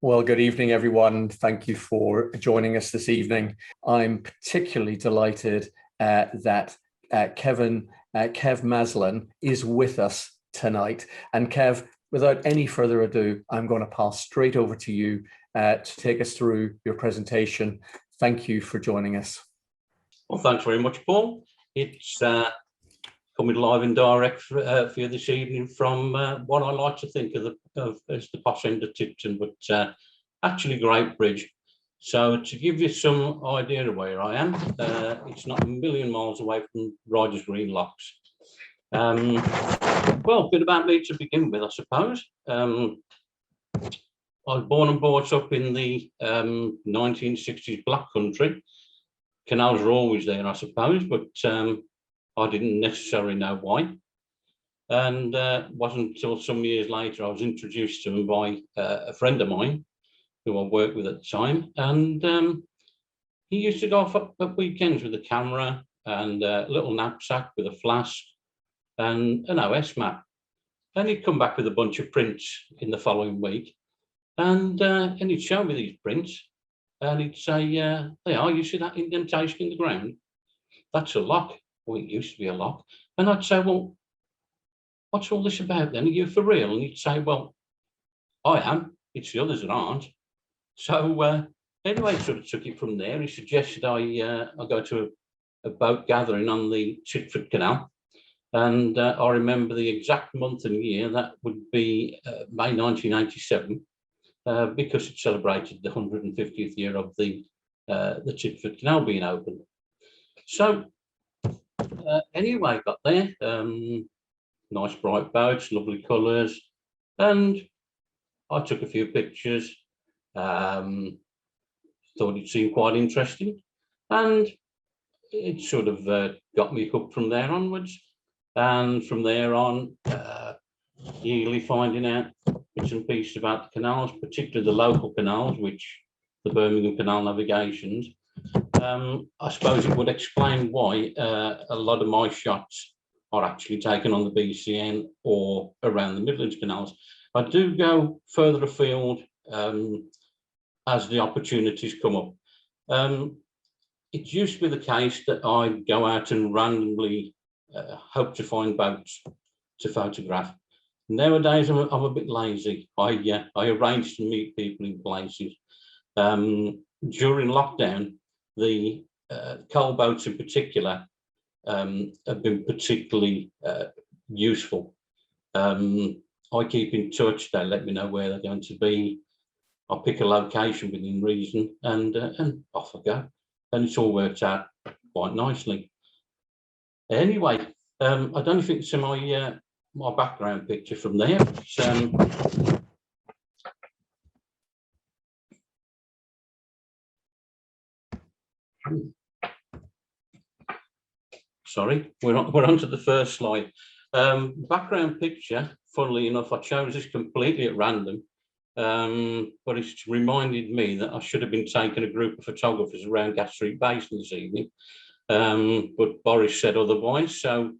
Well, good evening, everyone. Thank you for joining us this evening. I'm particularly delighted that Kev Maslin is with us tonight. And Kev, without any further ado, I'm going to pass straight over to you to take us through your presentation. Thank you for joining us. Well, thanks very much, Paul. It's coming live and direct for you this evening from what I like to think of as the posh end of Tipton, but actually Great Bridge. So to give you some idea of where I am, it's not a million miles away from Riders Green Locks. Well, a bit about me to begin with, I suppose. I was born and brought up in the 1960s Black Country. Canals are always there, I suppose, but I didn't necessarily know why. And it wasn't until some years later I was introduced to them by a friend of mine who I worked with at the time. And he used to go off at weekends with a camera and a little knapsack with a flask and an OS map. And he'd come back with a bunch of prints in the following week. And he'd show me these prints. And he'd say, they are, you see that indentation in the ground? That's a lock. Well, it used to be a lock. And I'd say, well, what's all this about then? Are you for real? And he'd say, well, I am. It's the others that aren't. So anyway, sort of took it from there. He suggested I go to a boat gathering on the Chitford Canal. And I remember the exact month and year, that would be May 1987. Because it celebrated the 150th year of the Chitford Canal being opened. So anyway, got there, nice bright boats, lovely colours, and I took a few pictures, thought it seemed quite interesting, and it sort of got me hooked from there onwards, and from there on, eagerly finding out bits and pieces about the canals, particularly the local canals, which the Birmingham Canal Navigations. I suppose it would explain why a lot of my shots are actually taken on the BCN or around the Midlands canals. I do go further afield as the opportunities come up. It used to be the case that I'd go out and randomly hope to find boats to photograph. Nowadays, I'm a bit lazy. I arrange to meet people in places. During lockdown, the coal boats in particular have been particularly useful. I keep in touch. They let me know where they're going to be. I pick a location within reason, and off I go. And it's all worked out quite nicely. Anyway, I don't think it's my background picture from there. Sorry, we're on to the first slide. Background picture, funnily enough, I chose this completely at random, but it's reminded me that I should have been taking a group of photographers around Gas Street Basin this evening, but Boris said otherwise, so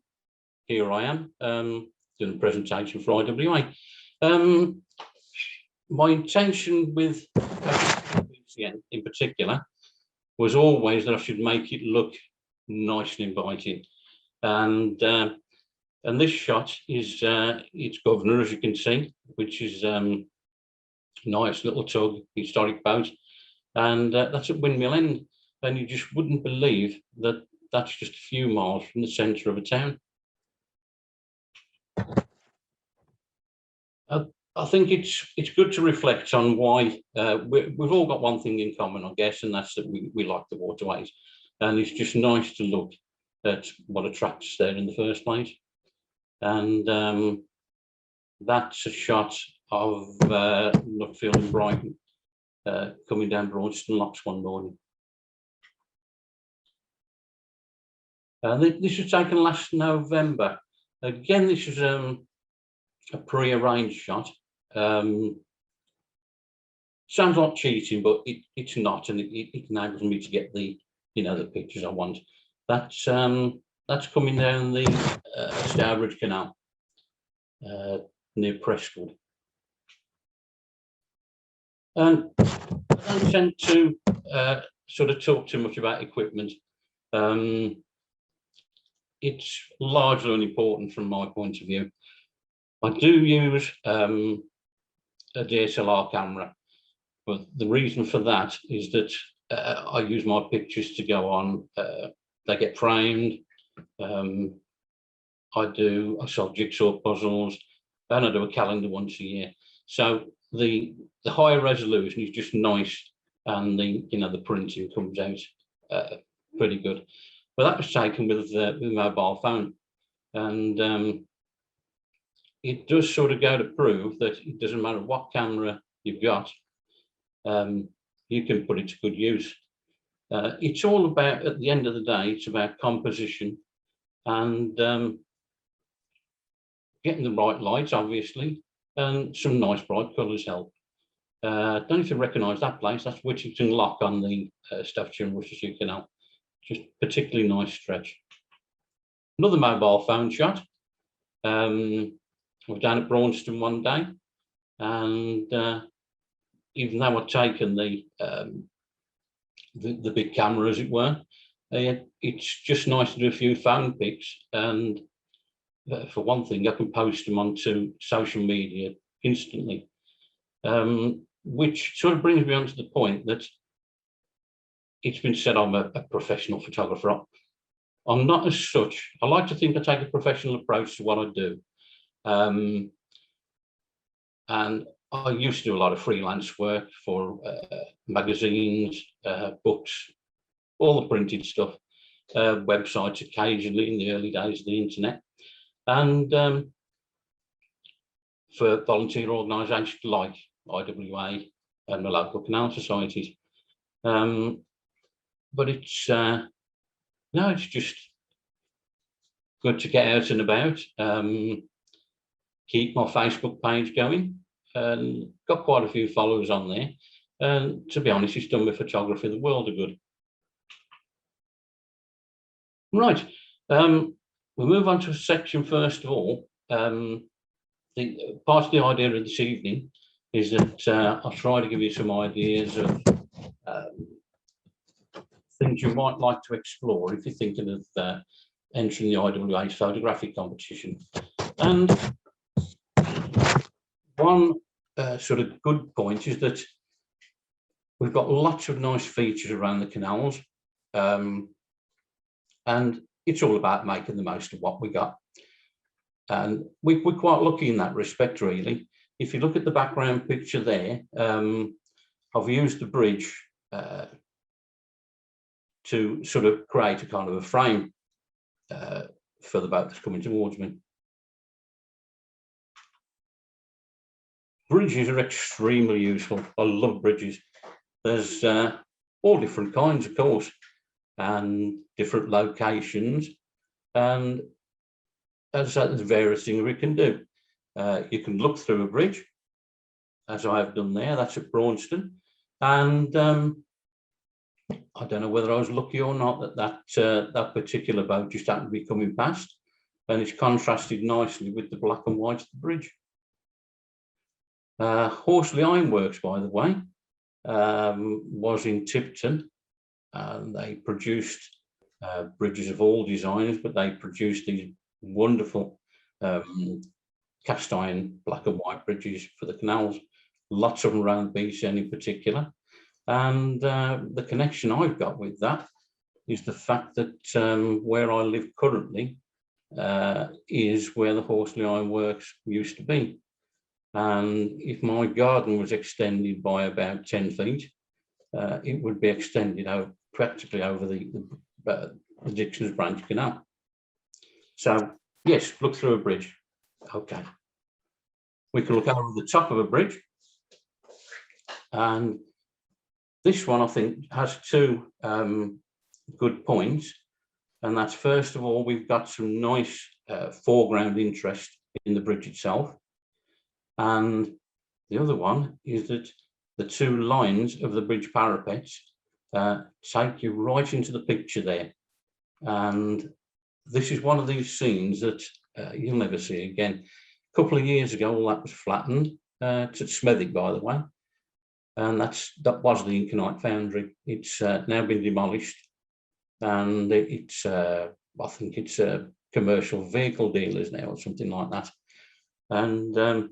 here I am. Doing a presentation for IWA. My intention with BCN in particular was always that I should make it look nice and inviting. And this shot is its governor, as you can see, which is nice little tug, historic boat, and that's at Windmill End. And you just wouldn't believe that that's just a few miles from the centre of a town. I think it's good to reflect on why we've all got one thing in common, I guess, and that's that we like the waterways, and it's just nice to look at what attracts us there in the first place. And that's a shot of Nutfield and Brighton coming down Broadston Locks one morning. This was taken last November. Again, this is a pre-arranged shot. Sounds like cheating, but it's not, and it enables me to get the the pictures I want. That's coming down the Stourbridge Canal near Preston. And I don't tend to sort of talk too much about equipment. It's largely unimportant from my point of view. I do use a DSLR camera, but the reason for that is that I use my pictures to go on. They get framed. I solve jigsaw puzzles, and I do a calendar once a year. So the higher resolution is just nice, and the printing comes out pretty good. But that was taken with a mobile phone, and it does sort of go to prove that it doesn't matter what camera you've got, you can put it to good use. It's all about, at the end of the day, it's about composition and getting the right lights, obviously, and some nice bright colours help. Don't know if you recognise that place. That's Whittington Lock on the Staffordshire and Worcestershire Canal. Just particularly nice stretch. Another mobile phone shot. I was down at Braunston one day, and even though I'd taken the big camera, as it were, it's just nice to do a few phone pics, and for one thing, I can post them onto social media instantly, which sort of brings me on to the point that it's been said I'm a professional photographer. I'm not as such. I like to think I take a professional approach to what I do. And I used to do a lot of freelance work for magazines, books, all the printed stuff, websites occasionally in the early days of the internet, and for volunteer organisations like IWA and the local canal societies. But it's it's just good to get out and about. Keep my Facebook page going, and got quite a few followers on there. And to be honest, it's done my photography the world of good. Right, we'll move on to a section first of all. Part of the idea of this evening is that I'll try to give you some ideas of things you might like to explore if you're thinking of entering the IWA photographic competition. And one sort of good point is that we've got lots of nice features around the canals, and it's all about making the most of what we got. And we're quite lucky in that respect, really. If you look at the background picture there, I've used the bridge to sort of create a kind of a frame for the boat that's coming towards me. Bridges are extremely useful. I love bridges. There's all different kinds, of course, and different locations. And as I said, there's various things we can do. You can look through a bridge, as I have done there. That's at Braunston. And I don't know whether I was lucky or not that particular boat just happened to be coming past, and it's contrasted nicely with the black and white of the bridge. Horsley Ironworks, by the way, was in Tipton, and they produced bridges of all designs, but they produced these wonderful cast iron black and white bridges for the canals, lots of them around the beach in particular. And the connection I've got with that is the fact that where I live currently is where the Horsley Ironworks used to be. And if my garden was extended by about 10 feet, it would be extended out practically over the Dixon's Branch Canal. So yes, look through a bridge. Okay. We can look over the top of a bridge, and this one I think has two good points, and that's, first of all, we've got some nice foreground interest in the bridge itself, and the other one is that the two lines of the bridge parapets take you right into the picture there, and this is one of these scenes that you'll never see again. A couple of years ago, all that was flattened to Smethwick, by the way, and that was the Inconite foundry. It's now been demolished, and it's I think it's a commercial vehicle dealers now or something like that. And I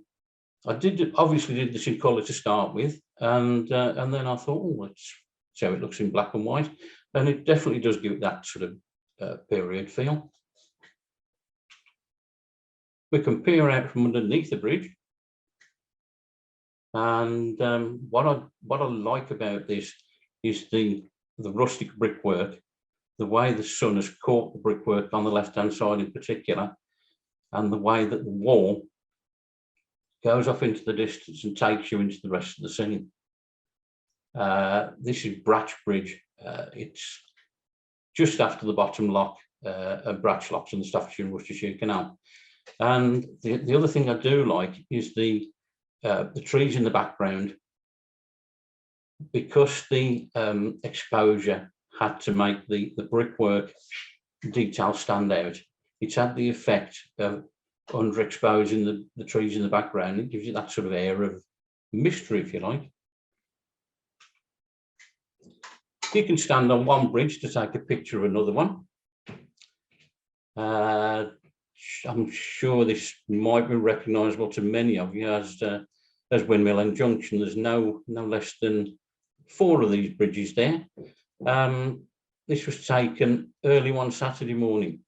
obviously did this in colour to start with, and then I thought, oh, let's see how it looks in black and white, and it definitely does give it that sort of period feel. We can peer out from underneath the bridge, and what I like about this is the rustic brickwork, the way the sun has caught the brickwork on the left-hand side in particular, and the way that the wall goes off into the distance and takes you into the rest of the scene. This is Bratch Bridge. It's just after the bottom lock of Bratch Locks on the Staffordshire and Worcestershire Canal. And the other thing I do like is the trees in the background, because the exposure had to make the brickwork detail stand out. It's had the effect of underexposing the trees in the background. It gives you that sort of air of mystery, if you like. You can stand on one bridge to take a picture of another one. I'm sure this might be recognisable to many of you as Windmill End Junction. There's no less than 4 of these bridges there. This was taken early one Saturday morning,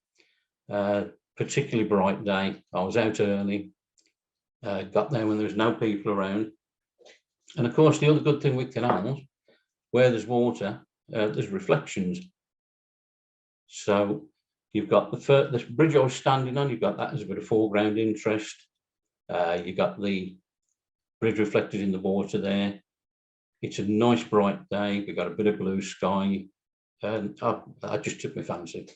particularly bright day. I was out early, got there when there was no people around. And of course, the other good thing with canals, where there's water, there's reflections. So you've got the bridge I was standing on, you've got that as a bit of foreground interest. You've got the bridge reflected in the water there. It's a nice bright day. We've got a bit of blue sky, and I just took my fancy.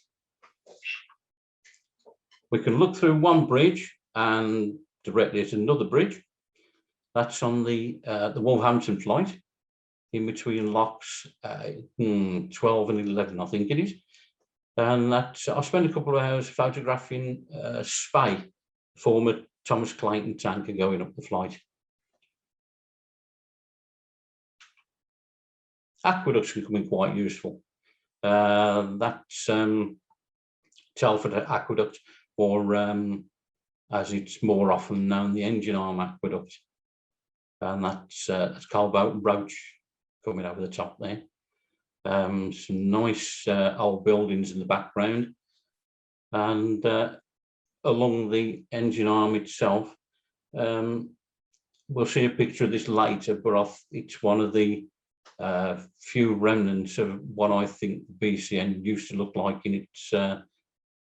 We can look through one bridge and directly at another bridge. That's on the Wolverhampton flight, in between locks 12 and 11, I think it is. And I spent a couple of hours photographing Spey, former Thomas Clayton tanker going up the flight. Aqueducts can come in quite useful. That's Telford Aqueduct, or as it's more often known, the Engine Arm Aqueduct. And that's Colboat and Roach coming over the top there. Some nice old buildings in the background, and along the engine arm itself, we'll see a picture of this later, but it's one of the few remnants of what I think the BCN used to look like in its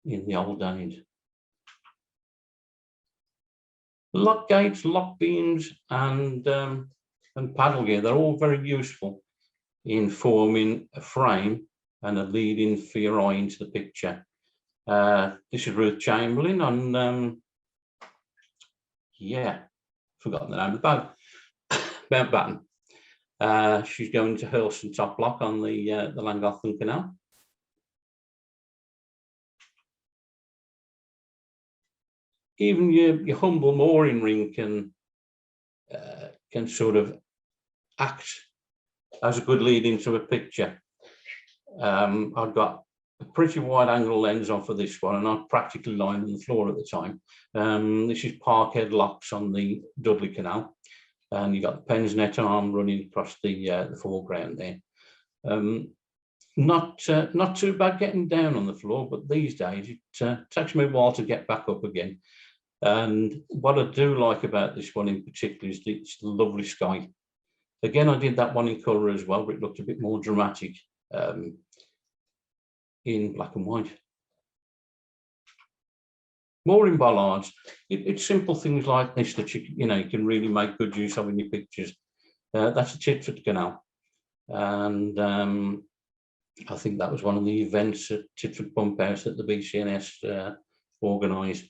in the old days. Lock gates, lock beams, and paddle gear, they're all very useful in forming a frame and a lead-in for your eye into the picture. This is Ruth Chamberlain on, forgotten the name of the boat, Mountbatten. She's going to Hurlston Top Lock on the Llangollen Canal. Even your humble mooring ring can sort of act as a good lead into a picture. I've got a pretty wide angle lens on for this one, and I'm practically lying on the floor at the time. This is Parkhead locks on the Dudley Canal, and you've got the Penn's net arm running across the foreground there. Not too bad getting down on the floor, but these days it takes me a while to get back up again. And what I do like about this one in particular is it's the lovely sky. Again, I did that one in colour as well, but it looked a bit more dramatic in black and white. Mooring bollards, it's simple things like this that you can really make good use of in your pictures. That's a Titford Canal, and I think that was one of the events at Titford Pump House that the BCNS organised.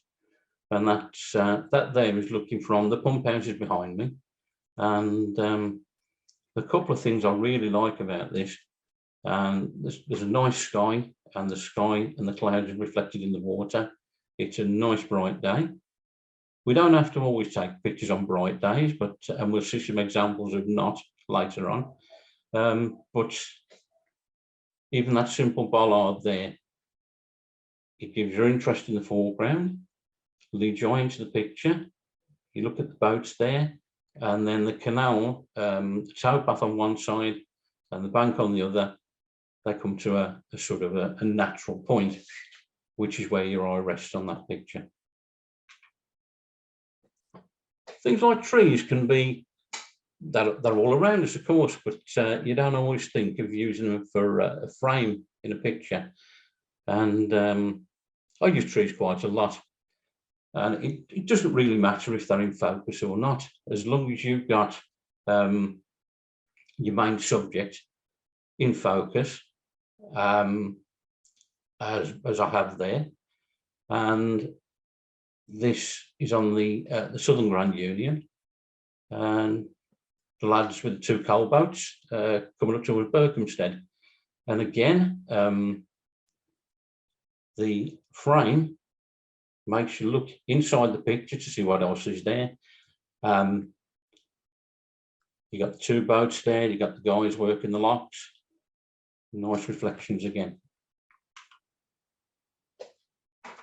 And that there is looking from the pump houses behind me. And a couple of things I really like about this, there's a nice sky, and the sky and the clouds are reflected in the water. It's a nice bright day. We don't have to always take pictures on bright days, and we'll see some examples of not. later on. But even that simple bollard there, it gives you interest in the foreground, leads you into the picture. You look at the boats there, and then the canal, the towpath on one side and the bank on the other, they come to a sort of a natural point, which is where your eye rests on that picture. Things like trees can be, they're all around us, of course, but you don't always think of using them for a frame in a picture. And I use trees quite a lot. And it doesn't really matter if they're in focus or not, as long as you've got your main subject in focus, as I have there. And this is on the Southern Grand Union, and the lads with the 2 coal boats coming up towards Berkhamsted. And again, the frame makes you look inside the picture to see what else is there. You got the 2 boats there, you got the guys working the locks. Nice reflections again.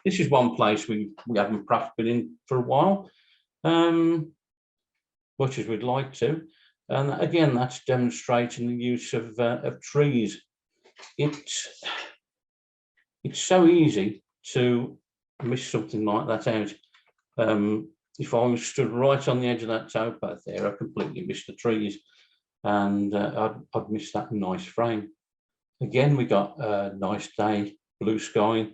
This is one place we haven't perhaps been in for a while, much as we'd like to. And again, that's demonstrating the use of trees. It's so easy to miss something like that out. If I was stood right on the edge of that towpath there, I completely missed the trees, and I'd missed that nice frame. Again, we got a nice day, blue sky,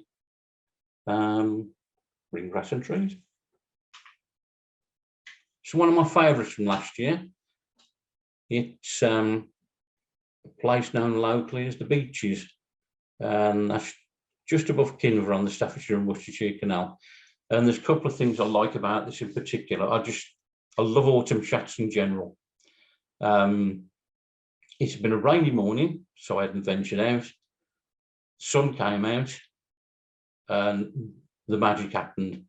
green grass and trees. So one of my favourites from last year, it's a place known locally as the Beaches, and that's just above Kinver on the Staffordshire and Worcestershire Canal. And there's a couple of things I like about this in particular. I love autumn shots in general. It's been a rainy morning, so I hadn't ventured out. Sun came out, and the magic happened.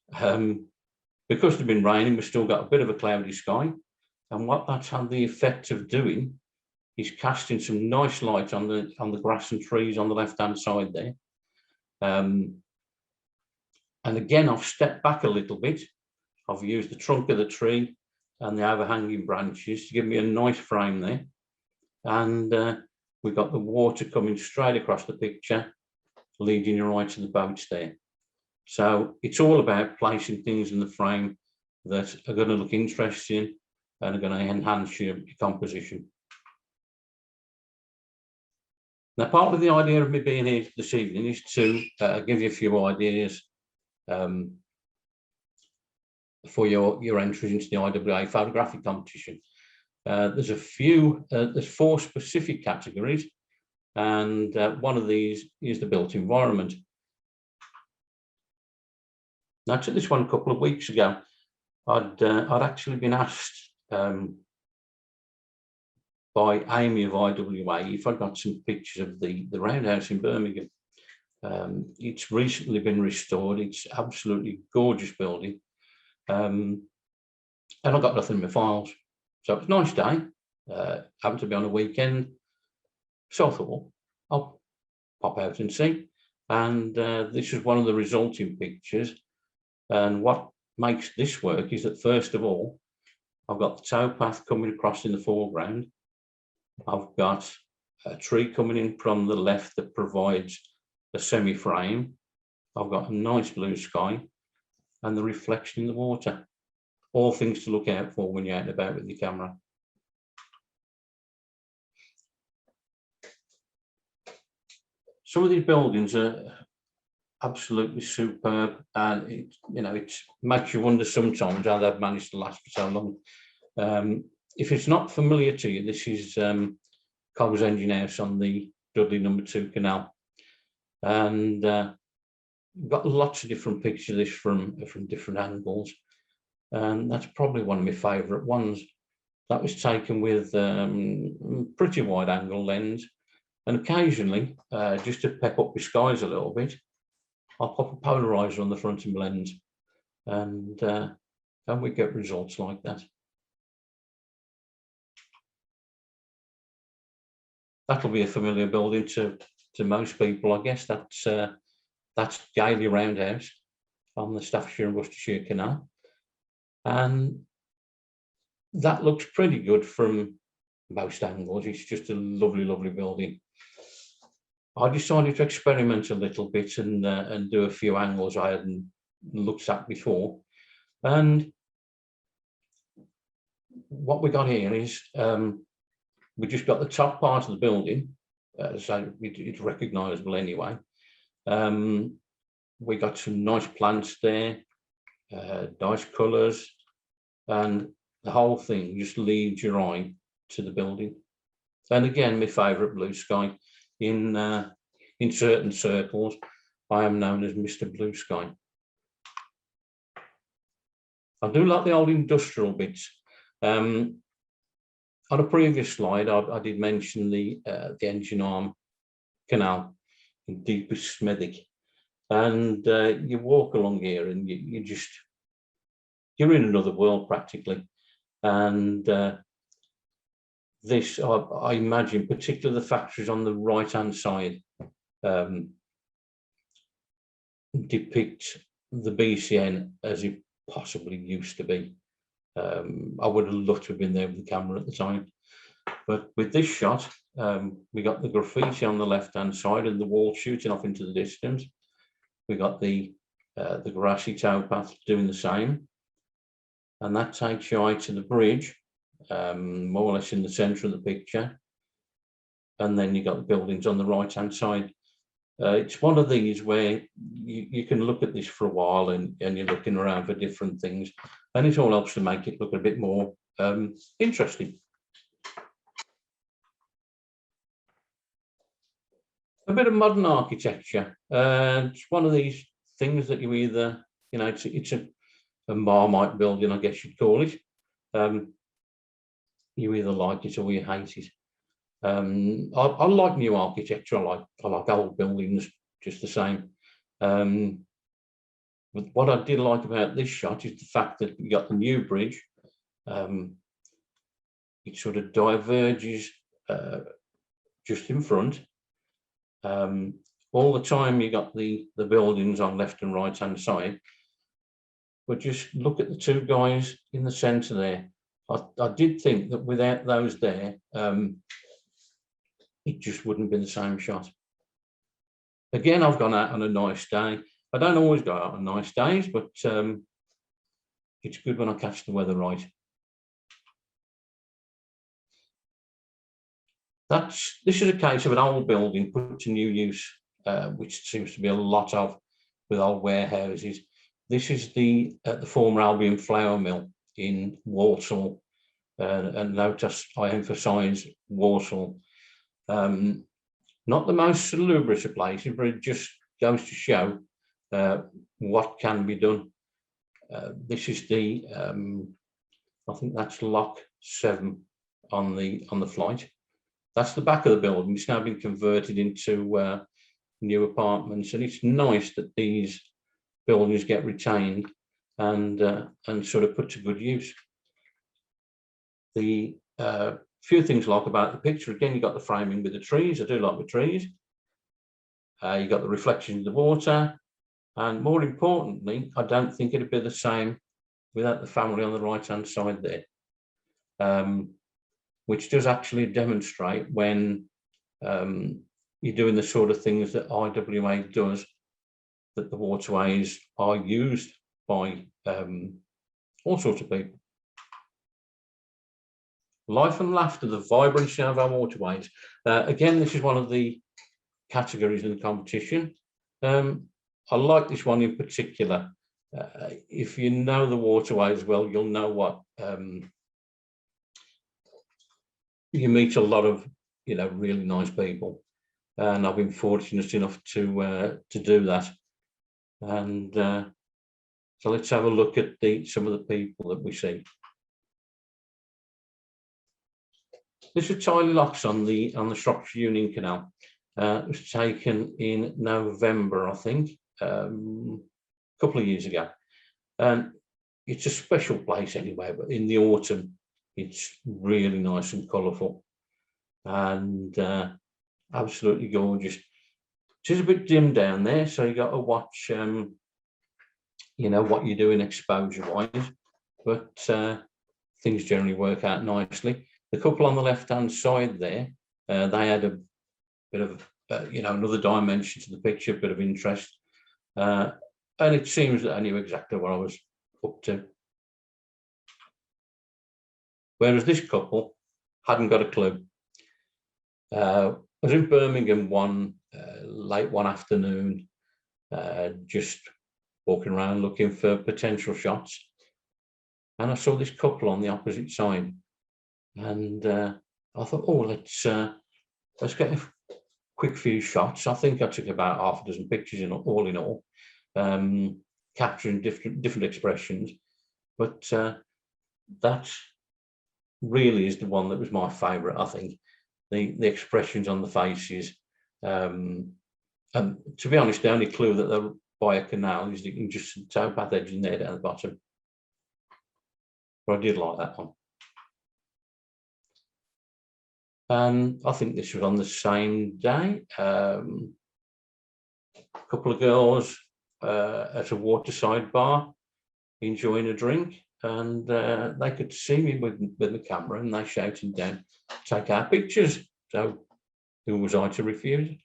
Because it's been raining, we've still got a bit of a cloudy sky. And what that's had the effect of doing is casting some nice light on the grass and trees on the left-hand side there. And again, I've stepped back a little bit. I've used the trunk of the tree and the overhanging branches to give me a nice frame there. And we've got the water coming straight across the picture, leading your eye to the boats there. So it's all about placing things in the frame that are going to look interesting and are going to enhance your composition. Now, part of the idea of me being here this evening is to give you a few ideas for your entries into the IWA photographic competition. There's 4 specific categories, and one of these is the built environment. Now, I took this one a couple of weeks ago. I'd actually been asked by Amy of IWA if I'd got some pictures of the roundhouse in Birmingham. It's recently been restored. It's absolutely gorgeous building. And I got nothing in my files. So it was a nice day, happened to be on a weekend. So I thought, I'll pop out and see. And this is one of the resulting pictures. And what makes this work is that, first of all, I've got the towpath coming across in the foreground. I've got a tree coming in from the left that provides a semi-frame. I've got a nice blue sky and the reflection in the water. All things to look out for when you're out and about with your camera. Some of these buildings are absolutely superb, and it makes you wonder sometimes how they've managed to last for so long. If it's not familiar to you, this is Cobb's Engine House on the Dudley No. 2 Canal, and got lots of different pictures of this from different angles, and that's probably one of my favourite ones. That was taken with pretty wide angle lens, and occasionally, just to pep up the skies a little bit, I'll pop a polarizer on the front of my lens, and we get results like that. that'll be a familiar building to most people, I guess. That's Gailey Roundhouse on the Staffordshire and Worcestershire Canal, and that looks pretty good from most angles. It's just a lovely, lovely building. I decided to experiment a little bit and do a few angles I hadn't looked at before. And what we got here is we just got the top part of the building, so it's recognisable anyway. We got some nice plants there, nice colours, and the whole thing just leads your eye to the building. And again, my favourite blue sky. In certain circles, I am known as Mr. Blue Sky. I do like the old industrial bits. On a previous slide, I did mention the engine arm canal in Deepest Smethwick, and you walk along here and you're in another world practically. And this, I imagine, particularly the factories on the right hand side, depict the BCN as it possibly used to be. I would have loved to have been there with the camera at the time, but with this shot, we got the graffiti on the left hand side and the wall shooting off into the distance. We got the grassy towpath doing the same, and that takes your eye to the bridge, more or less in the centre of the picture, and then you got the buildings on the right hand side. It's one of these where you can look at this for a while and you're looking around for different things, and it all helps to make it look a bit more interesting. A bit of modern architecture. It's one of these things that you either, it's a Marmite building, I guess you'd call it. You either like it or you hate it. I like new architecture. I like old buildings just the same. But what I did like about this shot is the fact that you got the new bridge. It sort of diverges just in front. All the time you got the buildings on left and right hand side. But just look at the two guys in the centre there. I did think that without those there, it just wouldn't be the same shot. Again, I've gone out on a nice day. I don't always go out on nice days, but it's good when I catch the weather right. This is a case of an old building put to new use, which seems to be a lot of with old warehouses. This is the former Albion flour mill in Walsall, and notice I emphasise Walsall. Not the most salubrious of places, but it just goes to show what can be done. This is the, I think that's lock 7 on the flight. That's the back of the building. It's now been converted into new apartments, and it's nice that these buildings get retained and sort of put to good use. The few things I like about the picture, again, you got the framing with the trees. I do like the trees. You got the reflection of the water, and more importantly, I don't think it'd be the same without the family on the right hand side there, which does actually demonstrate when you're doing the sort of things that IWA does, that the waterways are used by all sorts of people. Life and laughter, the vibrancy of our waterways. Again, this is one of the categories in the competition. I like this one in particular. If you know the waterways well, you'll know what you meet a lot of, really nice people, and I've been fortunate enough to do that. And so let's have a look at some of the people that we see. This is Tiley Locks on the Shropshire Union Canal. It was taken in November, I think, a couple of years ago. And it's a special place anyway, but in the autumn, it's really nice and colourful. and absolutely gorgeous. It's a bit dim down there, so you got to watch, you know, what you're doing exposure-wise, but things generally work out nicely. The couple on the left-hand side there, they had a bit of, you know, another dimension to the picture, a bit of interest, and it seems that I knew exactly what I was up to. Whereas this couple hadn't got a clue. I was in Birmingham late one afternoon, just walking around looking for potential shots, and I saw this couple on the opposite side, and I thought, oh, let's get a quick few shots. I think I took about half a dozen pictures all in all, capturing different expressions, but that really is the one that was my favourite. I think the expressions on the faces, and to be honest, the only clue that they're by a canal is you can just see the towpath edging there down the bottom. But I did like that one. And I think this was on the same day. A couple of girls at a waterside bar enjoying a drink, and they could see me with the camera, and they shouted down, "Take our pictures." So who was I to refuse it?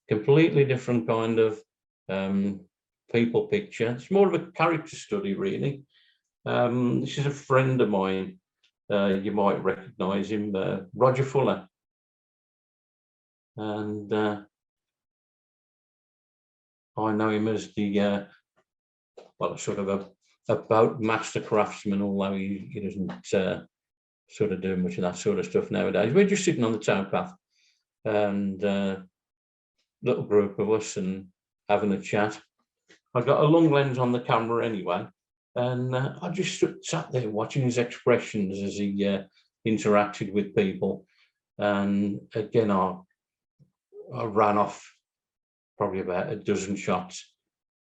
Completely different kind of people picture. It's more of a character study, really. This is a friend of mine. You might recognise him, Roger Fuller. And I know him as the, well, sort of a boat master craftsman, although he doesn't sort of do much of that sort of stuff nowadays. We're just sitting on the towpath, and little group of us and having a chat. I got a long lens on the camera anyway, and I just sat there watching his expressions as he interacted with people. And again, I ran off probably about a dozen shots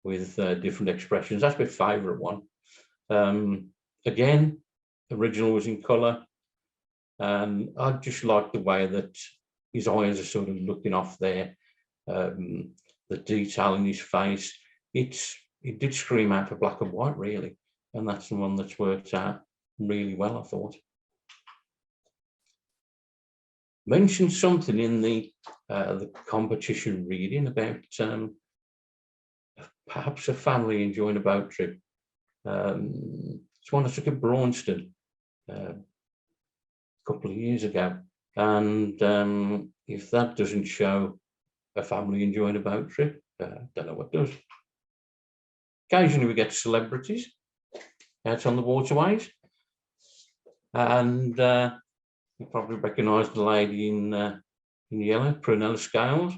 with different expressions. That's my favourite one. Again, original was in colour, and I just like the way that his eyes are sort of looking off there. The detail in his face, it did scream out for black and white, really, and that's the one that's worked out really well, I thought. Mentioned something in the competition reading about perhaps a family enjoying a boat trip. It's one I took at Braunston a couple of years ago, and if that doesn't show a family enjoying a boat trip, don't know what does. Occasionally we get celebrities out on the waterways, and you probably recognise the lady in yellow, Prunella Scales.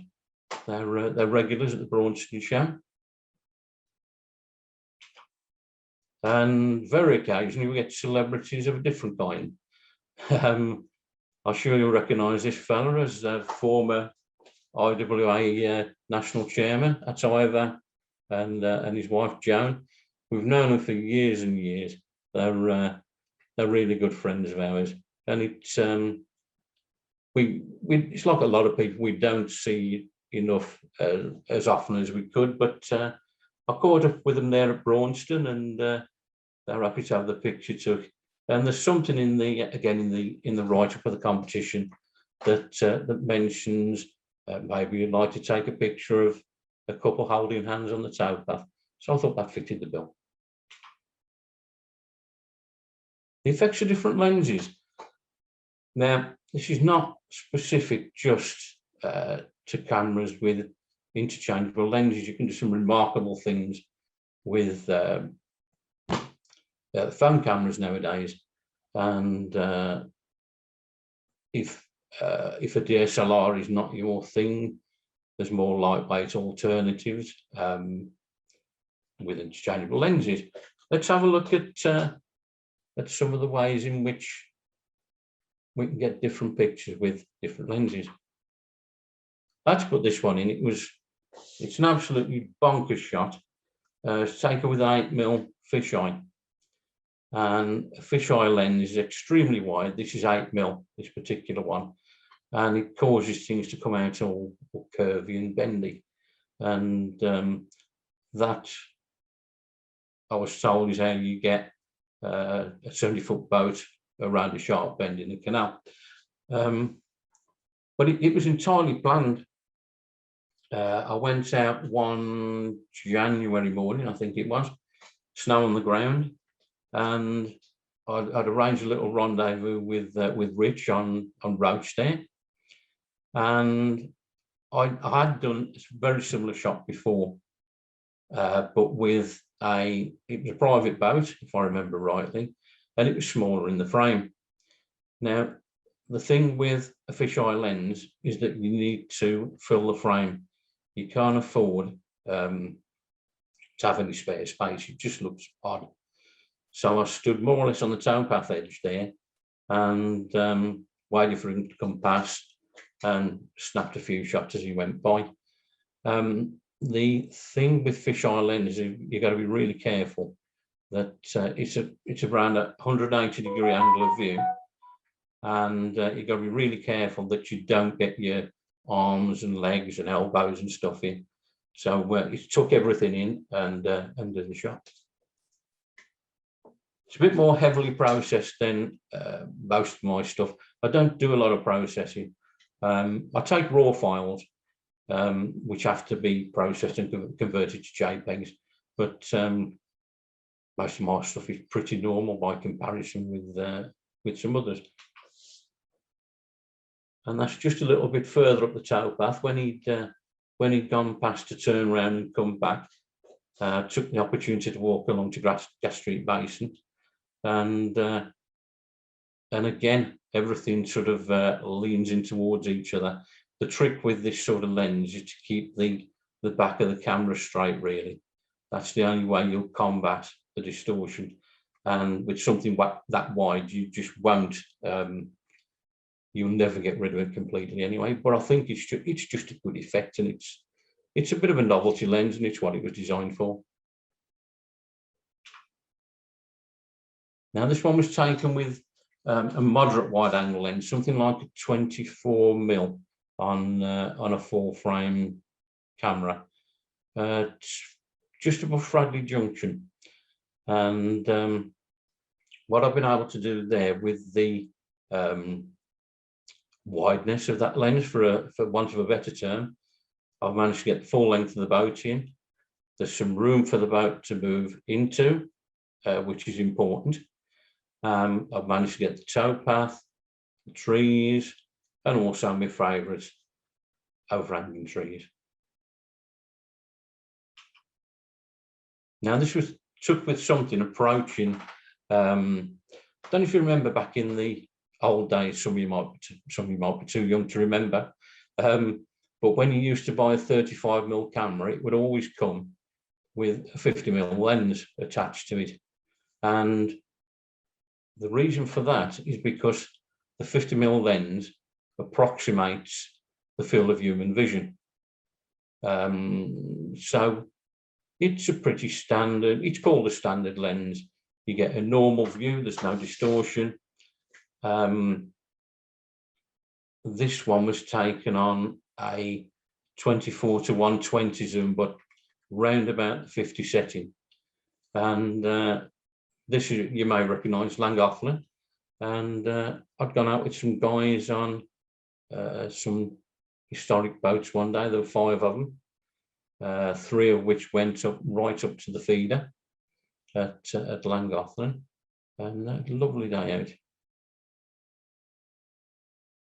They're regulars at the Braunston show. And very occasionally we get celebrities of a different kind. I'm sure you'll recognise this fella as a former IWA national chairman. That's Ivor and his wife Joan. We've known them for years and years. They're really good friends of ours, and it's it's like a lot of people, we don't see enough as often as we could. But I caught up with them there at Braunston, and they're happy to have the picture took. And there's something in the write-up of the competition that mentions maybe you'd like to take a picture of a couple holding hands on the towpath. So I thought that fitted the bill. The effects of different lenses. Now, this is not specific just to cameras with interchangeable lenses. You can do some remarkable things with phone cameras nowadays. And if a DSLR is not your thing, there's more lightweight alternatives with interchangeable lenses. Let's have a look at some of the ways in which we can get different pictures with different lenses. Let's put this one in. It's an absolutely bonkers shot. It's taken with an 8mm fisheye. and a fisheye lens is extremely wide. This is 8mm, this particular one, and it causes things to come out all curvy and bendy. And that, I was told, is how you get a 70-foot boat around a sharp bend in the canal. But it was entirely planned. I went out one January morning, I think it was, snow on the ground, and I'd arranged a little rendezvous with Rich on Roach there, and I had done a very similar shot before, but with it was a private boat, if I remember rightly, and it was smaller in the frame. Now, the thing with a fisheye lens is that you need to fill the frame. You can't afford to have any spare space. It just looks odd. So I stood more or less on the towpath edge there and waited for him to come past and snapped a few shots as he went by. The thing with fisheye lens is you've got to be really careful that it's around a 180-degree angle of view, and you've got to be really careful that you don't get your arms and legs and elbows and stuff in. So it took everything in and did the shot. It's a bit more heavily processed than most of my stuff. I don't do a lot of processing. I take raw files, which have to be processed and converted to JPEGs, but most of my stuff is pretty normal by comparison with some others. And that's just a little bit further up the towpath. When he'd gone past to turn around and come back, took the opportunity to walk along to Gas Street Basin, and again everything sort of leans in towards each other. The trick with this sort of lens is to keep the back of the camera straight, really. That's the only way you'll combat the distortion. And with something that wide, you just won't, you'll never get rid of it completely anyway. But I think it's just a good effect, and it's a bit of a novelty lens, and it's what it was designed for. Now, this one was taken with a moderate wide angle lens, something like a 24mm on a full frame camera, just above Fradley Junction. And what I've been able to do there with the wideness of that lens, for want of a better term, I've managed to get the full length of the boat in. There's some room for the boat to move into, which is important. I've managed to get the towpath, the trees, and also my favourite, overhanging trees. Now, this was took with something approaching, I don't know if you remember back in the old days, some of you might be too young to remember, but when you used to buy a 35mm camera, it would always come with a 50mm lens attached to it. And the reason for that is because the 50mm lens approximates the field of human vision. So it's a pretty standard, it's called a standard lens. You get a normal view, there's no distortion. This one was taken on a 24:120 zoom, but round about the 50 setting. And this is, you may recognise, Llangollen. And I'd gone out with some guys on some historic boats one day. There were 5 of them, 3 of which went right up to the feeder at Llangollen, and a lovely day out.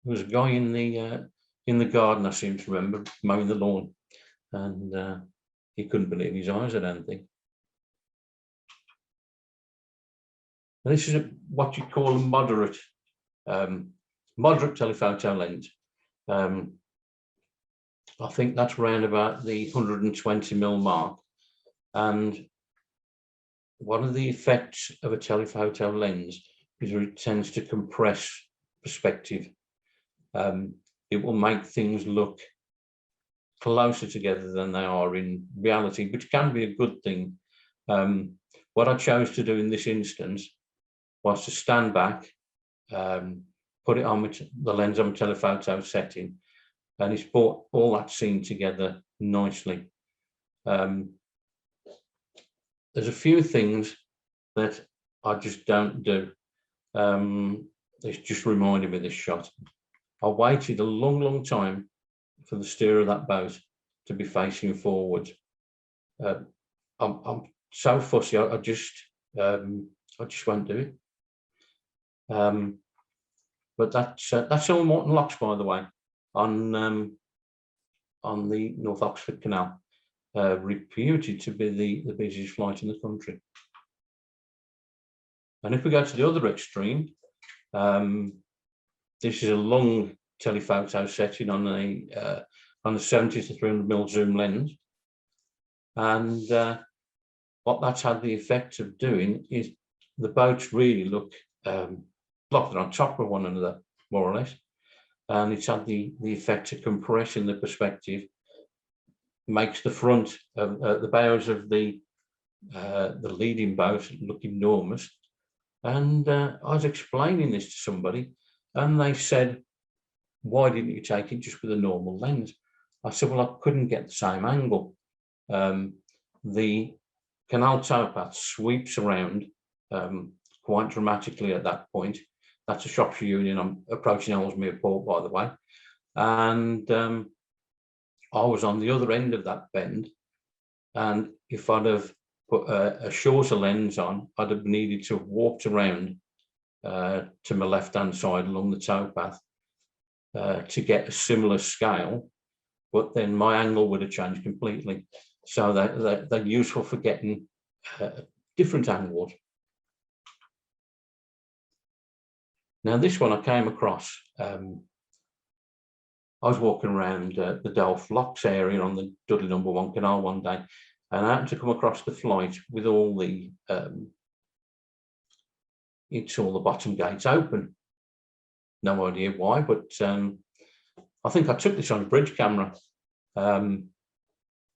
There was a guy in the garden, I seem to remember, mowing the lawn, and he couldn't believe his eyes, I don't think. And this is what you call a moderate telephoto lens. I think that's around about the 120mm mark. And one of the effects of a telephoto lens is that it tends to compress perspective. It will make things look closer together than they are in reality, which can be a good thing. What I chose to do in this instance was to stand back, put it on the lens on telephoto setting, and it's brought all that scene together nicely. There's a few things that I just don't do. It's just reminded me of this shot. I waited a long, long time for the steer of that boat to be facing forward. I'm so fussy. I just won't do it. But that's all Morton Locks, by the way, on the North Oxford Canal, reputed to be the busiest flight in the country. And if we go to the other extreme, this is a long telephoto setting on the 70 to 300mm zoom lens, and what that's had the effect of doing is the boats really look like they're on top of one another, more or less, and it's had the effect of compressing the perspective, makes the front of the bows of the leading boat look enormous. And I was explaining this to somebody, and they said, "Why didn't you take it just with a normal lens?" I said, "Well, I couldn't get the same angle." The canal towpath sweeps around quite dramatically at that point. That's a Shropshire Union. I'm approaching Ellesmere Port, by the way. And I was on the other end of that bend. And if I'd have put a shorter lens on, I'd have needed to have walked around to my left-hand side along the towpath to get a similar scale. But then my angle would have changed completely. So they're useful for getting different angles. Now, this one I came across. I was walking around the Delft Locks area on the Dudley No. 1 Canal one day, and I happened to come across the flight with all the bottom gates open. No idea why, but I think I took this on a bridge camera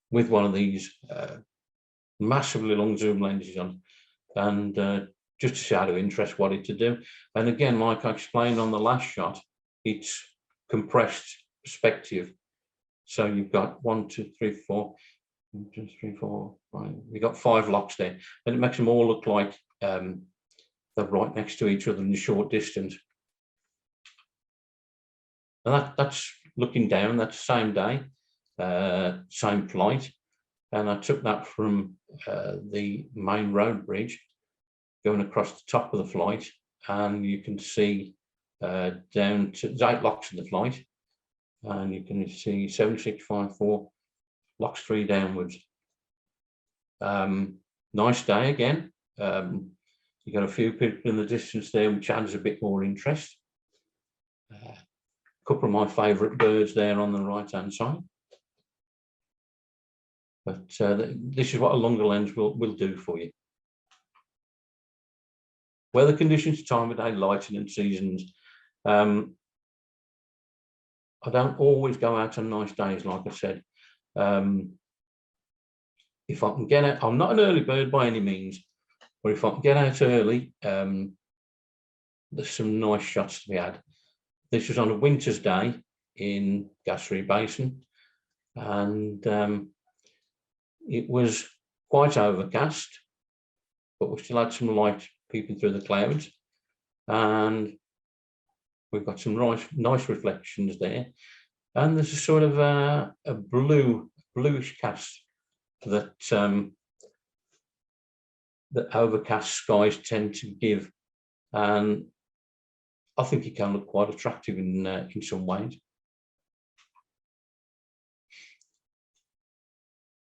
with one of these massively long zoom lenses on, and just to see out of interest what it to do. And again, like I explained on the last shot, it's compressed perspective. So you've got 1, 2, 3, 4, 1, 2, 3, 4, 5. You've got 5 locks there, and it makes them all look like they're right next to each other in a short distance. And that's looking down. That's the same day, same flight, and I took that from the main road bridge, going across the top of the flight, and you can see down to there's 8 locks in the flight, and you can see 7, 6, 5, 4, locks 3 downwards. Nice day again. You got a few people in the distance there, which adds a bit more interest. A couple of my favourite birds there on the right-hand side. But this is what a longer lens will do for you. Weather conditions, time of day, lighting and seasons. I don't always go out on nice days, like I said. If I can get out, I'm not an early bird by any means, but if I can get out early, there's some nice shots to be had. This was on a winter's day in Gassery Basin, and it was quite overcast, but we still had some light peeping through the clouds, and we've got some nice reflections there. And there's a sort of a bluish cast that that overcast skies tend to give, and I think it can look quite attractive in some ways.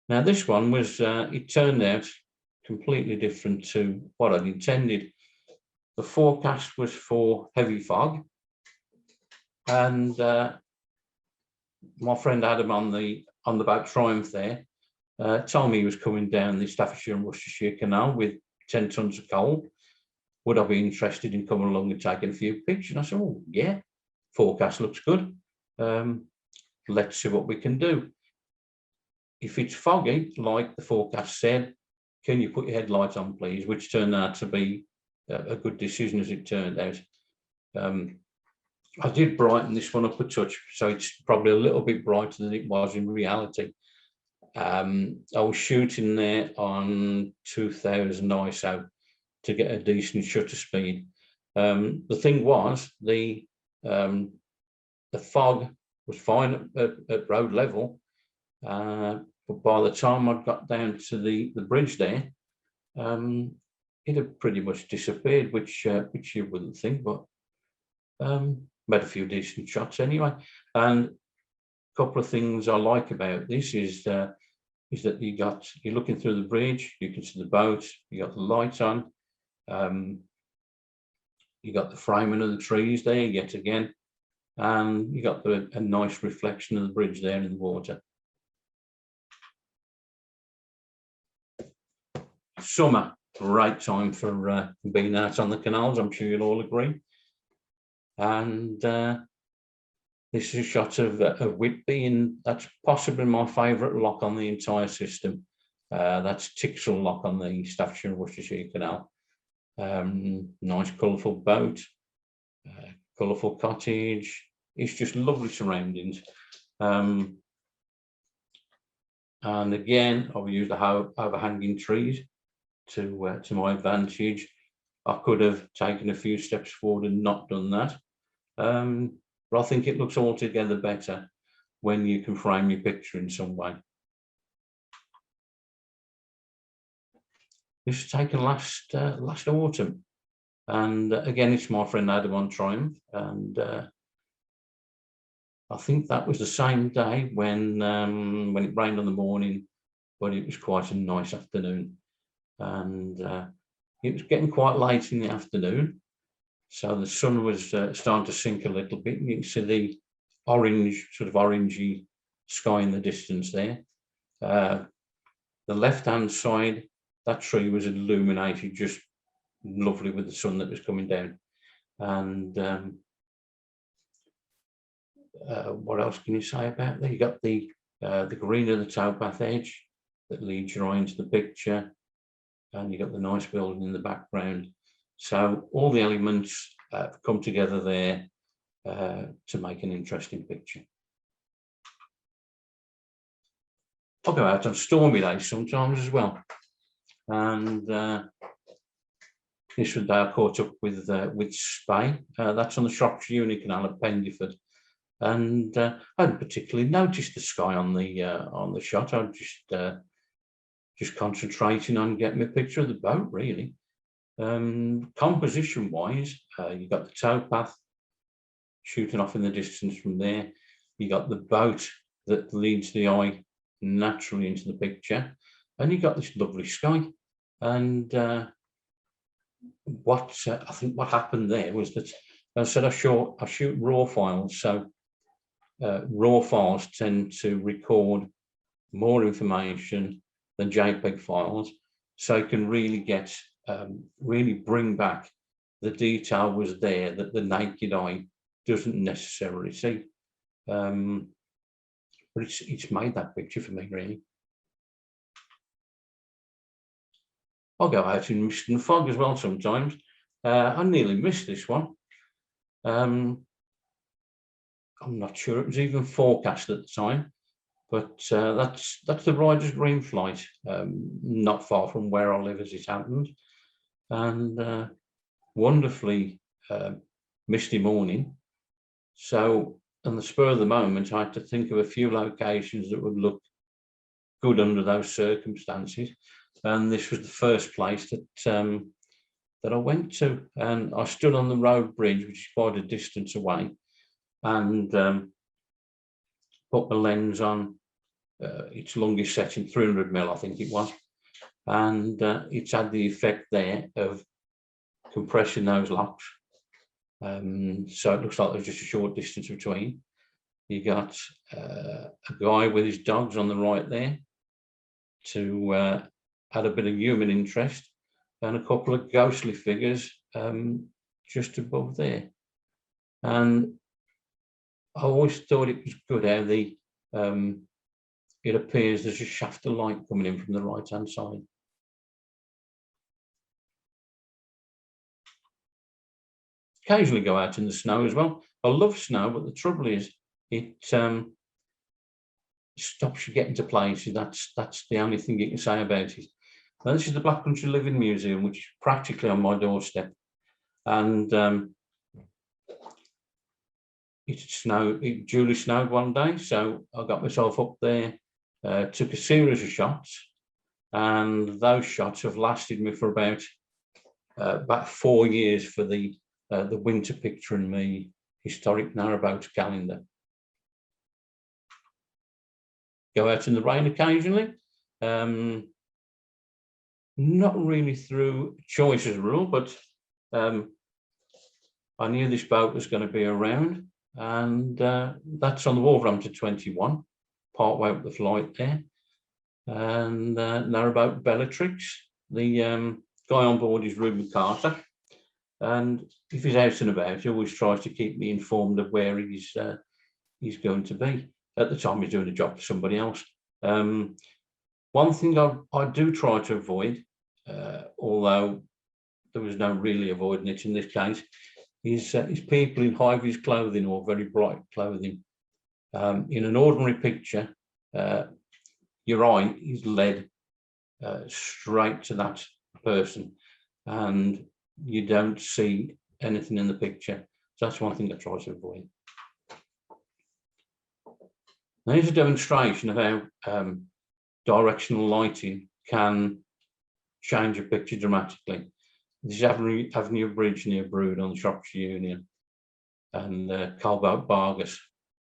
Now, this one was it turned out completely different to what I'd intended. The forecast was for heavy fog, and my friend Adam on the boat Triumph there told me he was coming down the Staffordshire and Worcestershire Canal with 10 tons of coal. Would I be interested in coming along and taking a few pictures? And I said, "Oh yeah, forecast looks good. Let's see what we can do. If it's foggy, like the forecast said, can you put your headlights on, please?" Which turned out to be a good decision as it turned out. I did brighten this one up a touch, so it's probably a little bit brighter than it was in reality. I was shooting there on 2000 ISO to get a decent shutter speed. The thing was, the fog was fine at road level, but by the time I got down to the bridge there, it had pretty much disappeared, which you wouldn't think, but made a few decent shots anyway. And a couple of things I like about this is that you're looking through the bridge, you can see the boat, you got the lights on, you got the framing of the trees there yet again, and you got a nice reflection of the bridge there in the water. Summer, great time for being out on the canals, I'm sure you'll all agree. And this is a shot of Whitby, and that's possibly my favourite lock on the entire system. That's Tixall Lock on the Staffordshire and Worcestershire Canal. Nice colourful boat, colourful cottage. It's just lovely surroundings. And again, I've used the overhanging trees to my advantage. I could have taken a few steps forward and not done that. But I think it looks altogether better when you can frame your picture in some way. This was taken last autumn, and again, it's my friend Adam on Triumph, and I think that was the same day when it rained on the morning, but it was quite a nice afternoon, and it was getting quite late in the afternoon. So the sun was starting to sink a little bit, and you can see the orange, sort of orangey sky in the distance there. The left-hand side, that tree was illuminated just lovely with the sun that was coming down. And what else can you say about that? You got the green of the towpath edge that leads your eye into the picture, and you got the nice building in the background. So all the elements come together there to make an interesting picture. I'll go out on stormy days sometimes as well. And this was the day I caught up with Spey. That's on the Shropshire Uni Canal at Pendeford. And I hadn't particularly noticed the sky on the shot. I was just concentrating on getting a picture of the boat, really. Composition wise, you got the towpath shooting off in the distance from there. You got the boat that leads the eye naturally into the picture, and you got this lovely sky. And I think what happened there was that, as I said, I shoot raw files, so raw files tend to record more information than JPEG files, so you can really get really bring back the detail was there that the naked eye doesn't necessarily see. But it's made that picture for me, really. I'll go out in mist and fog as well sometimes. I nearly missed this one. I'm not sure it was even forecast at the time, but that's the Riders Green flight, not far from where I live as it happened. And wonderfully misty morning. So on the spur of the moment, I had to think of a few locations that would look good under those circumstances. And this was the first place that I went to. And I stood on the road bridge, which is quite a distance away, and put my lens on its longest setting, 300mm, I think it was. And it's had the effect there of compressing those locks. So it looks like there's just a short distance between. You got a guy with his dogs on the right there to add a bit of human interest, and a couple of ghostly figures just above there. And I always thought it was good how it appears there's a shaft of light coming in from the right-hand side. occasionally go out in the snow as well. I love snow, but the trouble is it stops you getting to places. That's the only thing you can say about it. Now, this is the Black Country Living Museum, which is practically on my doorstep. And it duly snowed one day, so I got myself up there, took a series of shots, and those shots have lasted me for about 4 years for the winter picture in my historic narrowboat calendar. Go out in the rain occasionally. Not really through choice as a rule, but I knew this boat was going to be around, and that's on the Wolverhampton 21, part way up the flight there. And narrowboat Bellatrix. The guy on board is Reuben Carter, and if he's out and about, he always tries to keep me informed of where he's going to be. At the time, he's doing a job for somebody else. One thing I do try to avoid, although there was no really avoiding it in this case, is people in high-vis clothing or very bright clothing. In an ordinary picture, your eye is led straight to that person, and you don't see anything in the picture. So that's one thing I try to avoid. Now, here's a demonstration of how directional lighting can change a picture dramatically. This is Avenue Bridge near Brood on the Shropshire Union, and Colboat Bargus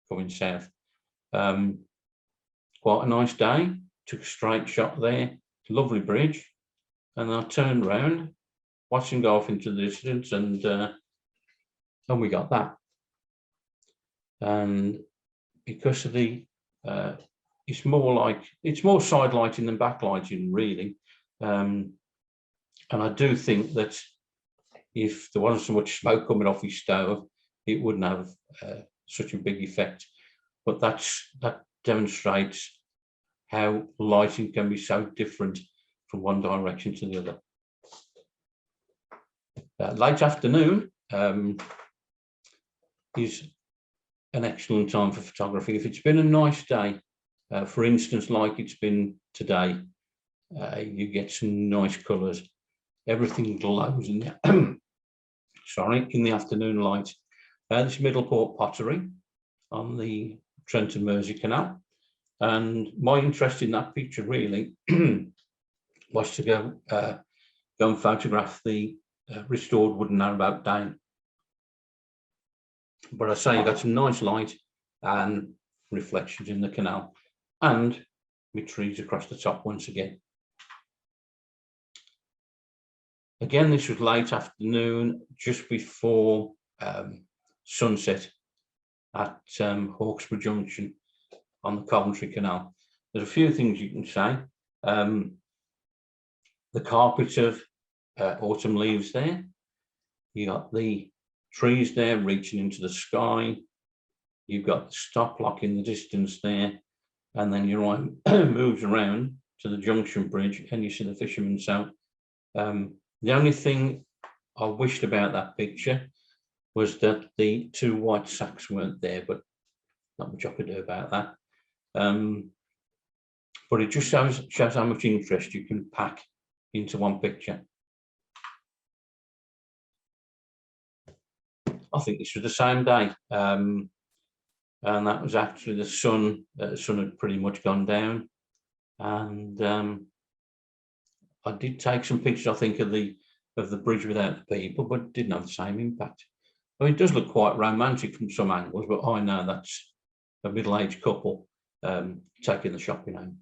coming south. Quite a nice day. Took a straight shot there. Lovely bridge, and I turned round, watched him go off into the distance, and we got that. And because of the it's more side lighting than backlighting, really. And I do think that if there wasn't so much smoke coming off his stove, it wouldn't have such a big effect. But that demonstrates how lighting can be so different from one direction to the other. Late afternoon is an excellent time for photography. If it's been a nice day, for instance, like it's been today, you get some nice colours. Everything glows in the in the afternoon light. This Middleport pottery on the Trent and Mersey Canal, and my interest in that picture really was to go and photograph the restored wooden narrowboat down. But I say you got some nice light and reflections in the canal, and with trees across the top once again. Again, this was late afternoon, just before sunset at Hawkesbury Junction on the Coventry Canal. There's a few things you can say. The carpet of autumn leaves there. You got the trees there reaching into the sky. You've got the stop lock in the distance there, and then your eye moves around to the junction bridge and you see the fishermen. So the only thing I wished about that picture was that the two white sacks weren't there, but not much I could do about that. But it just shows how much interest you can pack into one picture. I think this was the same day, and that was actually the sun. The sun had pretty much gone down, and I did take some pictures, I think, of the bridge without the people, but it didn't have the same impact. I mean, it does look quite romantic from some angles, but I know that's a middle-aged couple taking the shopping home.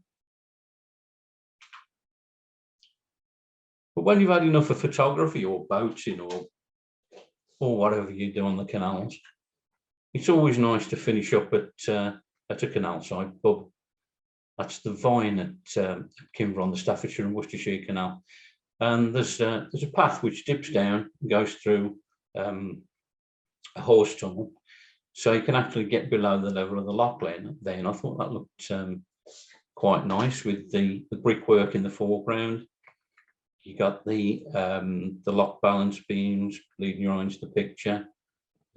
But when you've had enough of photography or boating or whatever you do on the canals, it's always nice to finish up at a canal side pub. That's the Vine at Kimber on the Staffordshire and Worcestershire Canal. And there's a path which dips down and goes through a horse tunnel, so you can actually get below the level of the lochline there. And I thought that looked quite nice with the brickwork in the foreground. You got the lock balance beams leading you on into the picture.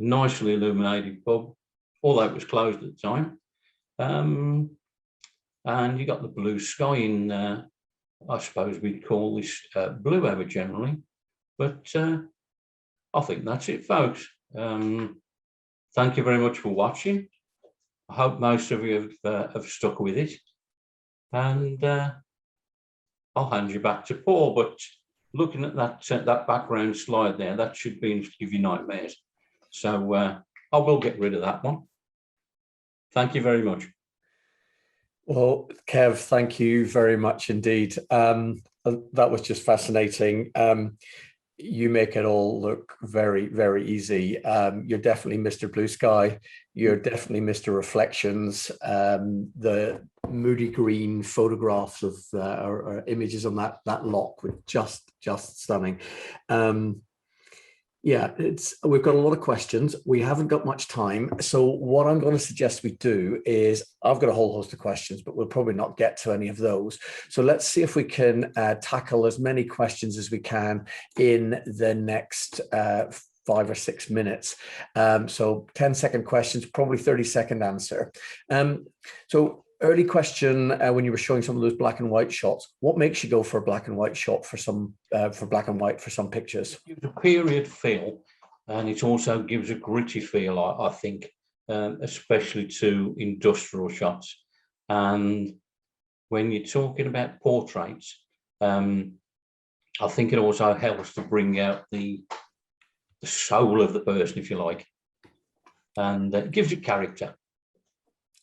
Nicely illuminated pub, although it was closed at the time. And you got the blue sky in, I suppose we'd call this blue hour generally. But I think that's it, folks. Thank you very much for watching. I hope most of you have stuck with it. And I'll hand you back to Paul. But looking at that background slide there, that should be enough to give you nightmares. So I will get rid of that one. Thank you very much. Well, Kev, thank you very much indeed. That was just fascinating. You make it all look very, very easy. You're definitely Mr. Blue Sky. You're definitely Mr. Reflections. The moody green photographs of or images on that lock were just stunning. Yeah, we've got a lot of questions. We haven't got much time. So what I'm going to suggest we do is, I've got a whole host of questions, but we'll probably not get to any of those. So let's see if we can tackle as many questions as we can in the next 5 or 6 minutes. So 10-second questions, probably 30-second answer. So early question, when you were showing some of those black and white shots, what makes you go for a black and white shot for some black and white for some pictures? It gives a period feel, and it also gives a gritty feel, I think, especially to industrial shots. And when you're talking about portraits, I think it also helps to bring out the soul of the person, if you like, and it gives it character.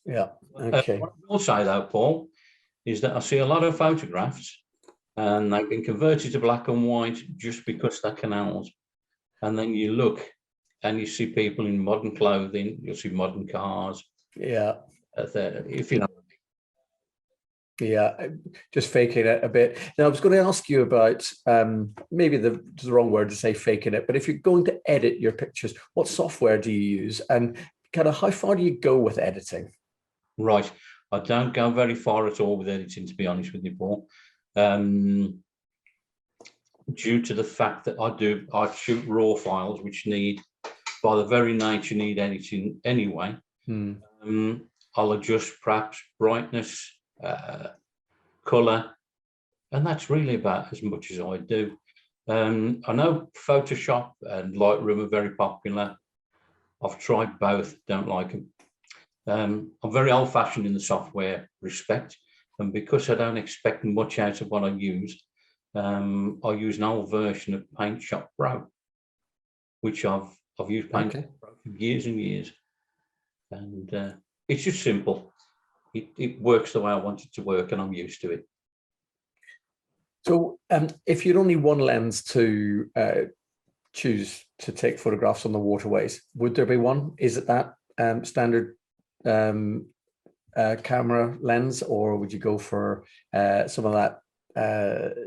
Yeah. Okay. What I will say though, Paul, is that I see a lot of photographs and they've been converted to black and white just because they're canals. And then you look and you see people in modern clothing, you'll see modern cars. Yeah. If you know. Yeah, just faking it a bit. Now, I was going to ask you about, maybe the wrong word to say faking it, but if you're going to edit your pictures, what software do you use? And kind of how far do you go with editing? Right. I don't go very far at all with editing, to be honest with you, Paul. Due to the fact that I shoot raw files, which need, by the very nature, need editing anyway. I'll adjust perhaps brightness, color, and that's really about as much as I do. I know Photoshop and Lightroom are very popular. I've tried both, don't like them. I'm very old-fashioned in the software respect, and because I don't expect much out of what I use, I use an old version of Paint Shop Pro, which I've used Paint Shop Pro for years and years, and it's just simple. It works the way I want it to work, and I'm used to it. So, if you'd only one lens to choose to take photographs on the waterways, would there be one? Is it that standard camera lens, or would you go for some of that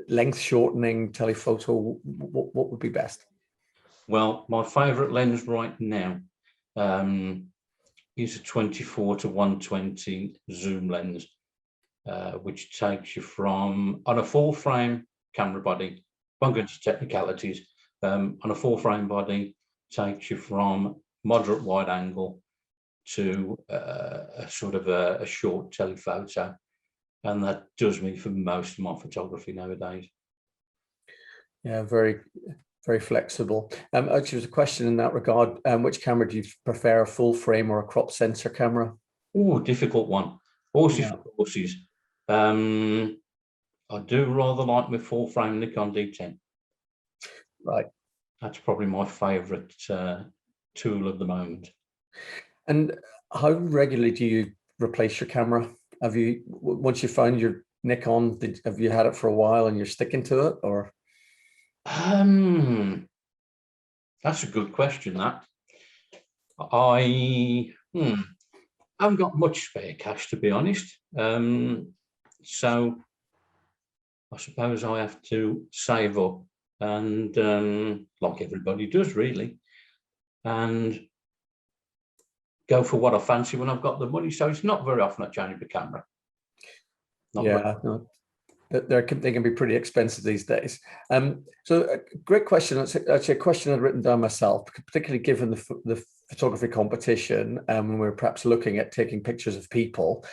length shortening telephoto? What would be best? Well, my favorite lens right now is a 24-120 zoom lens, which takes you from, on a full frame camera body, won't go into technicalities, on a full frame body, takes you from moderate wide angle to a sort of a short telephoto, and that does me for most of my photography nowadays. Yeah, very, very flexible. Actually, there's a question in that regard. Which camera do you prefer, a full frame or a crop sensor camera? Oh, difficult one. Horses for horses. I do rather like my full frame Nikon D10. Right. That's probably my favourite tool of the moment. And how regularly do you replace your camera? Have you, once you found your Nikon, have you had it for a while and you're sticking to it, or? That's a good question, that. I haven't got much spare cash, to be honest. So I suppose I have to save up, and like everybody does, really, and go for what I fancy when I've got the money. So it's not very often I change the camera. Yeah, no, they can be pretty expensive these days. So a great question. It's actually a question I'd written down myself, particularly given the photography competition, when we're perhaps looking at taking pictures of people.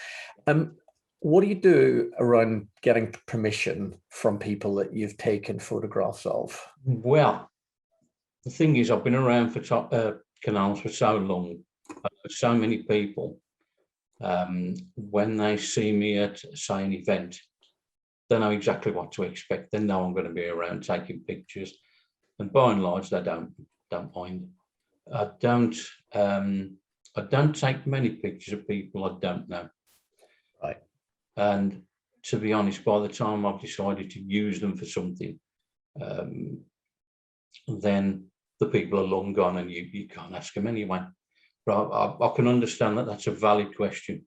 What do you do around getting permission from people that you've taken photographs of? Well, the thing is, I've been around for canals for so long. So many people, when they see me at, say, an event, they know exactly what to expect. They know I'm going to be around taking pictures, and by and large, they don't mind. I don't take many pictures of people I don't know. Right. And to be honest, by the time I've decided to use them for something, then the people are long gone, and you can't ask them anyway. But I can understand that that's a valid question.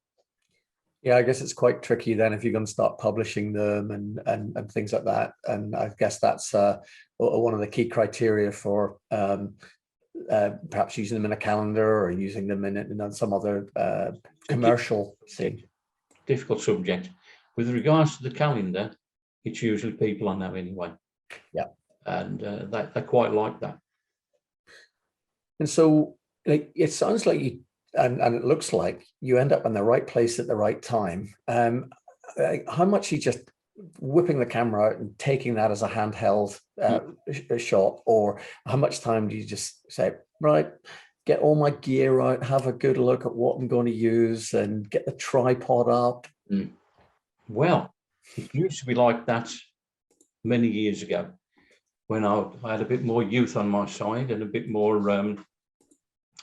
Yeah, I guess it's quite tricky then if you're going to start publishing them and things like that. And I guess that's one of the key criteria for perhaps using them in a calendar or using them in some other commercial scene. Difficult subject. With regards to the calendar, it's usually people I know anyway. Yeah. And they quite like that. And so, like, it sounds like you, and it looks like you end up in the right place at the right time. How much are you just whipping the camera out and taking that as a handheld shot, or how much time do you just say, right, get all my gear out, have a good look at what I'm going to use, and get the tripod up? Well, it used to be like that many years ago, when I had a bit more youth on my side and a bit more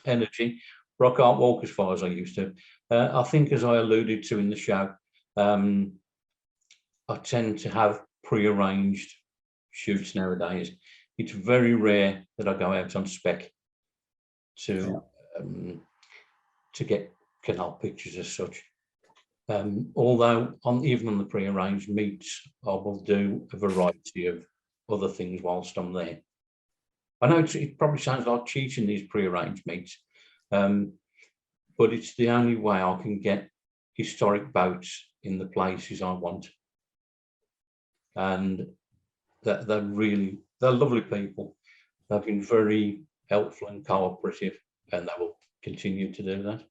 energy. But I can't walk as far as I used to. I think, as I alluded to in the show, I tend to have pre-arranged shoots nowadays. It's very rare that I go out on spec to get canal pictures as such. Although even on the pre-arranged meets, I will do a variety of other things whilst I'm there. I know it probably sounds like cheating, these pre-arranged meets, but it's the only way I can get historic boats in the places I want. And they're lovely people. They've been very helpful and cooperative, and they will continue to do that.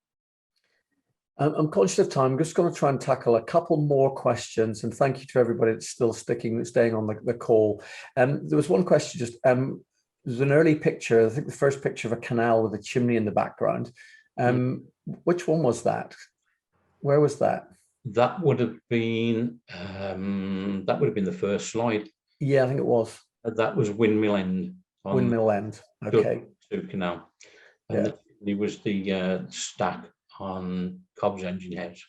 I'm conscious of time. I'm just going to try and tackle a couple more questions, and thank you to everybody that's still staying on the call. There was one question, there's an early picture, I think the first picture of a canal with a chimney in the background. Which one was that? Where was that? That would have been the first slide. Yeah, I think it was. That was Windmill End. Windmill End. Okay. To canal. And it was the stack on Cobb's Engine House.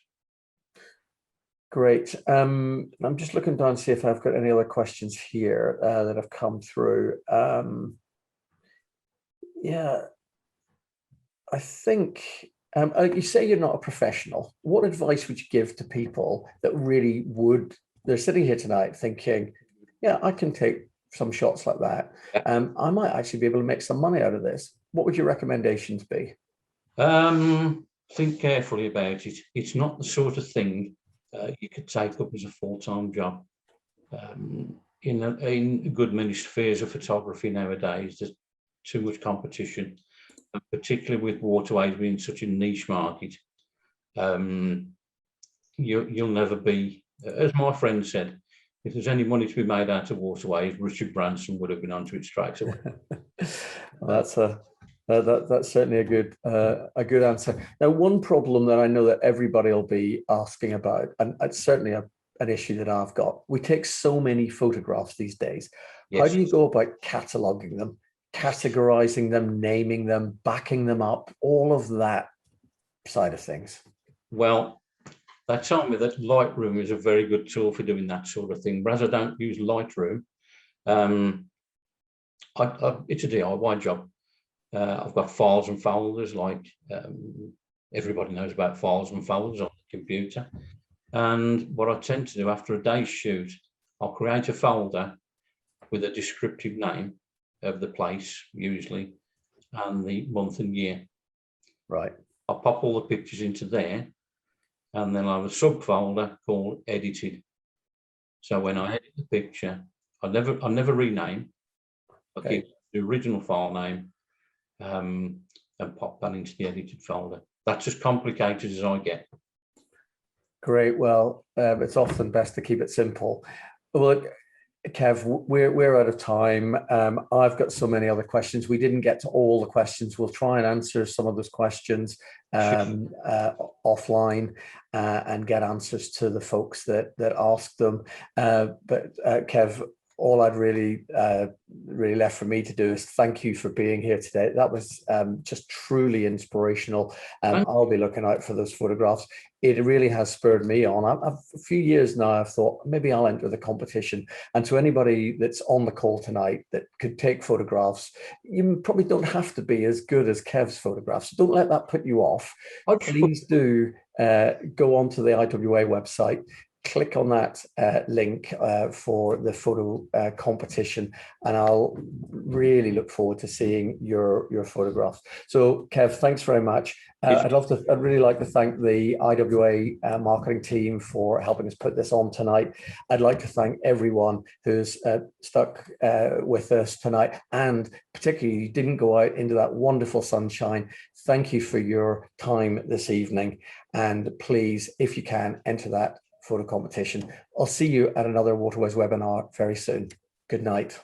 Great. I'm just looking down to see if I've got any other questions here that have come through. Yeah, I think you say you're not a professional. What advice would you give to people that really they're sitting here tonight thinking, yeah, I can take some shots like that. I might actually be able to make some money out of this. What would your recommendations be? Think carefully about it. It's not the sort of thing you could take up as a full-time job. In a good many spheres of photography nowadays, there's too much competition, and particularly with Waterways being such a niche market. You'll never be, as my friend said, if there's any money to be made out of Waterways, Richard Branson would have been onto it straight away. Well, that's certainly a good answer. Now, one problem that I know that everybody will be asking about, and it's certainly an issue that I've got, we take so many photographs these days. Yes. How do you go about cataloging them, categorizing them, naming them, backing them up, all of that side of things? Well, they told me that Lightroom is a very good tool for doing that sort of thing. But as I don't use Lightroom, it's a DIY job. I've got files and folders, like everybody knows about files and folders on the computer. And what I tend to do after a day's shoot, I'll create a folder with a descriptive name of the place, usually, and the month and year. Right. I'll pop all the pictures into there, and then I'll have a subfolder called edited. So when I edit the picture, I never rename. I Okay. keep the original file name and pop that into the edited folder. That's as complicated as I get. Great. Well, it's often best to keep it simple. Well, look, Kev, we're out of time. I've got so many other questions. We didn't get to all the questions. We'll try and answer some of those questions offline and get answers to the folks that asked them. But Kev, all I'd really left for me to do is thank you for being here today. That was just truly inspirational. I'll be looking out for those photographs. It really has spurred me on. I've a few years now, I've thought maybe I'll enter the competition. And to anybody that's on the call tonight that could take photographs, you probably don't have to be as good as Kev's photographs. Don't let that put you off. Please do go onto the IWA website, click on that link for the photo competition, and I'll really look forward to seeing your photographs. So Kev, thanks very much. I'd really like to thank the IWA marketing team for helping us put this on tonight. I'd like to thank everyone who's stuck with us tonight, and particularly didn't go out into that wonderful sunshine. Thank you for your time this evening, and please, if you can, enter that photo competition. I'll see you at another Waterways webinar very soon. Good night.